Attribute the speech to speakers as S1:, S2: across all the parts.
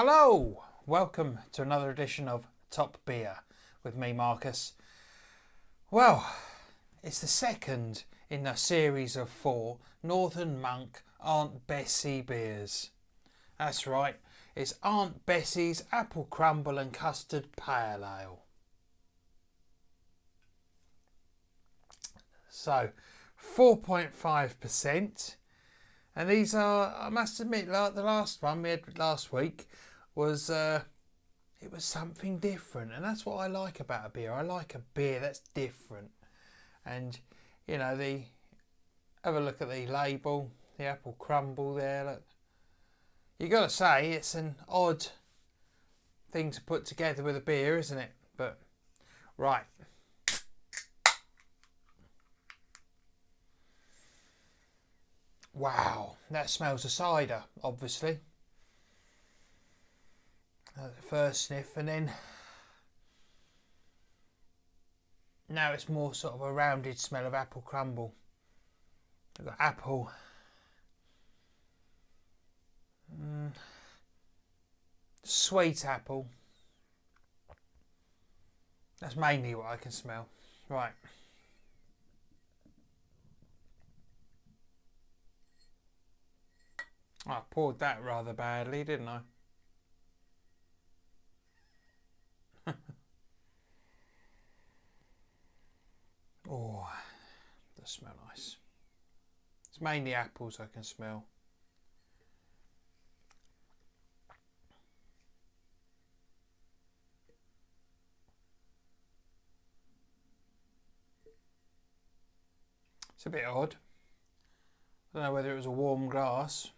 S1: Hello, welcome to another edition of Top Beer with me, Marcus. Well, it's the second in a series of 4 Northern Monk Aunt Bessie beers. That's right, it's Aunt Bessie's Apple Crumble and Custard Pale Ale. So, 4.5%. And these are, I must admit, like the last one we had last week was, it was something different. And that's what I like about a beer. I like a beer that's different. And, you know, have a look at the label, the apple crumble there. Look. You got to say, it's an odd thing to put together with a beer, isn't it? But, right. Wow, that smells of cider, obviously. The first sniff, and then now it's more sort of a rounded smell of apple crumble. I've got apple, sweet apple. That's mainly what I can smell. Right. I poured that rather badly, didn't I? Oh, does smell nice. It's mainly apples I can smell. It's a bit odd. I don't know whether it was a warm glass.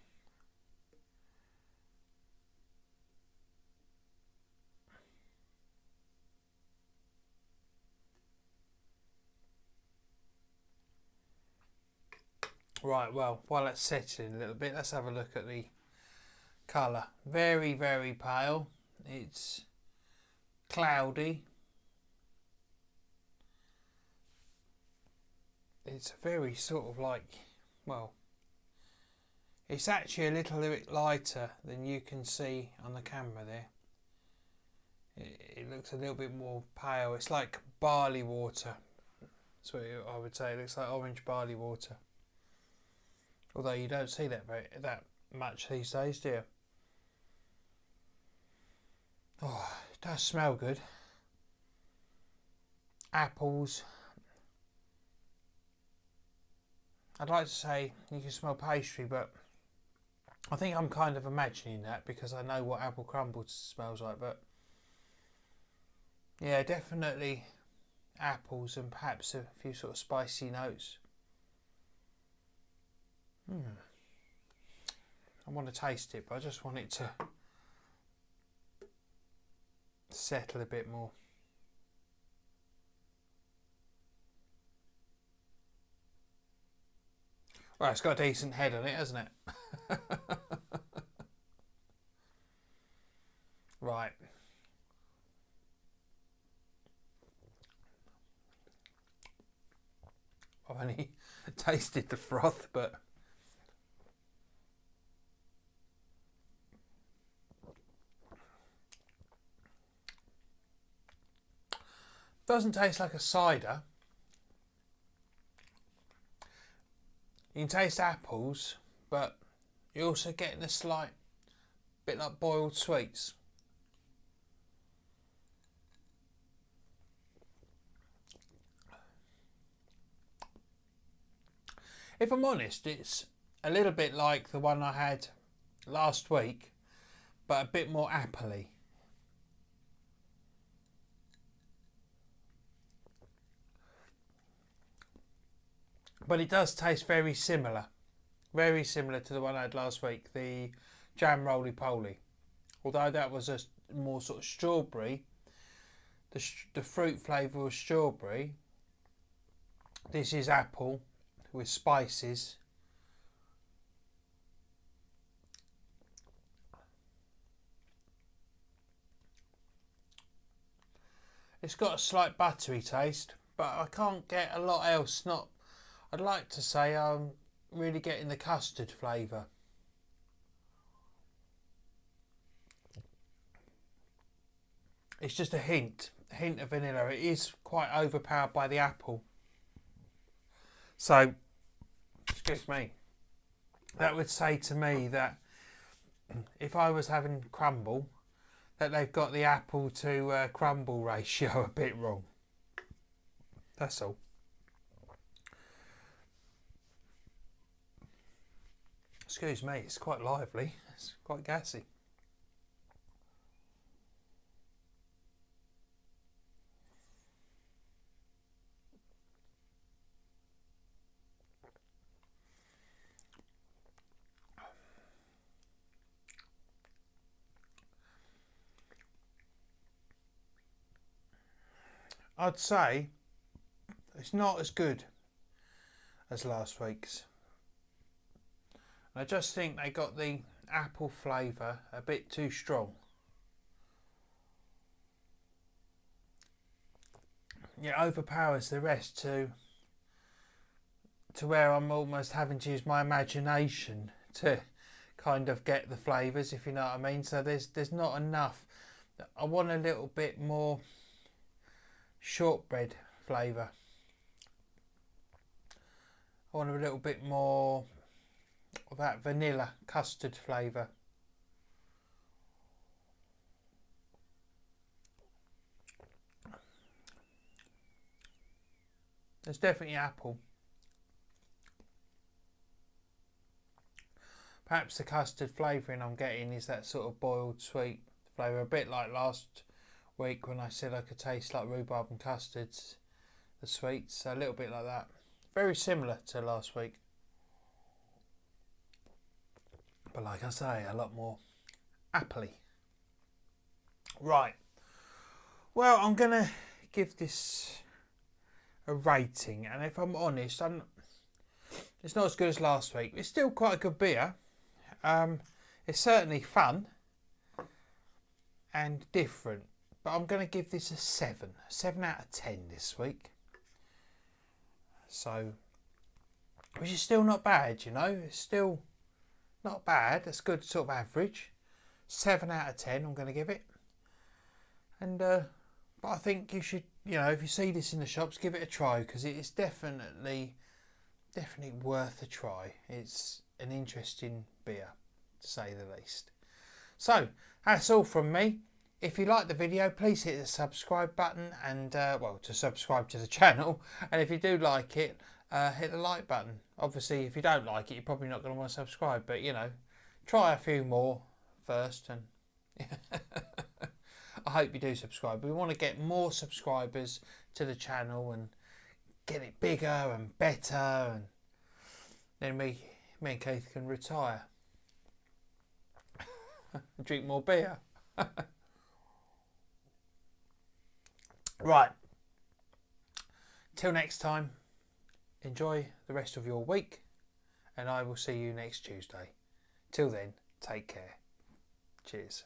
S1: Right, well, while it's settling a little bit, let's have a look at the colour. Very, very pale. It's cloudy. It's very sort of like, well, it's actually a little bit lighter than you can see on the camera there. It looks a little bit more pale. It's like barley water. That's what I would say. It looks like orange barley water. Although you don't see that that much these days, do you? Oh, it does smell good. Apples. I'd like to say you can smell pastry, but I think I'm kind of imagining that because I know what apple crumble smells like. But yeah, definitely apples and perhaps a few sort of spicy notes. I want to taste it, but I just want it to settle a bit more. Well, it's got a decent head on it, hasn't it? Right. I've only tasted the froth, but doesn't taste like a cider. You can taste apples, but you're also getting a slight bit like boiled sweets. If I'm honest, it's a little bit like the one I had last week, but a bit more appley. But it does taste very similar to the one I had last week, the jam roly poly. Although that was a more sort of strawberry, the fruit flavour was strawberry. This is apple with spices. It's got a slight buttery taste, but I can't get a lot else. I'd like to say I'm really getting the custard flavour. It's just a hint of vanilla. It is quite overpowered by the apple. So, excuse me, that would say to me that if I was having crumble, that they've got the apple to crumble ratio a bit wrong. That's all. Excuse me, it's quite lively. It's quite gassy. I'd say it's not as good as last week's. I just think they got the apple flavour a bit too strong. It overpowers the rest to where I'm almost having to use my imagination to kind of get the flavours, if you know what I mean. So there's not enough. I want a little bit more shortbread flavour. I want a little bit more of that vanilla custard flavour. There's definitely apple. Perhaps the custard flavouring I'm getting is that sort of boiled sweet flavour, a bit like last week when I said I could taste like rhubarb and custards, the sweets, so a little bit like that. Very similar to last week. But like I say, a lot more appley. Right. Well, I'm going to give this a rating, and if I'm honest, it's not as good as last week. It's still quite a good beer. It's certainly fun and different, but I'm going to give this a 7 out of 10 this week. So, which is still not bad, you know. It's still not bad. It's good, sort of average. 7 out of 10 I'm going to give it. And but I think you should, you know, if you see this in the shops, give it a try, because it is definitely worth a try. It's an interesting beer, to say the least. So that's all from me. If you like the video, please hit the subscribe button and well, to subscribe to the channel. And if you do like it, hit the like button. Obviously, if you don't like it, you're probably not going to want to subscribe. But you know, try a few more first, and I hope you do subscribe. We want to get more subscribers to the channel and get it bigger and better, and then me and Keith can retire and drink more beer. Right. Till next time, enjoy the rest of your week, and I will see you next Tuesday. Till then, take care. Cheers.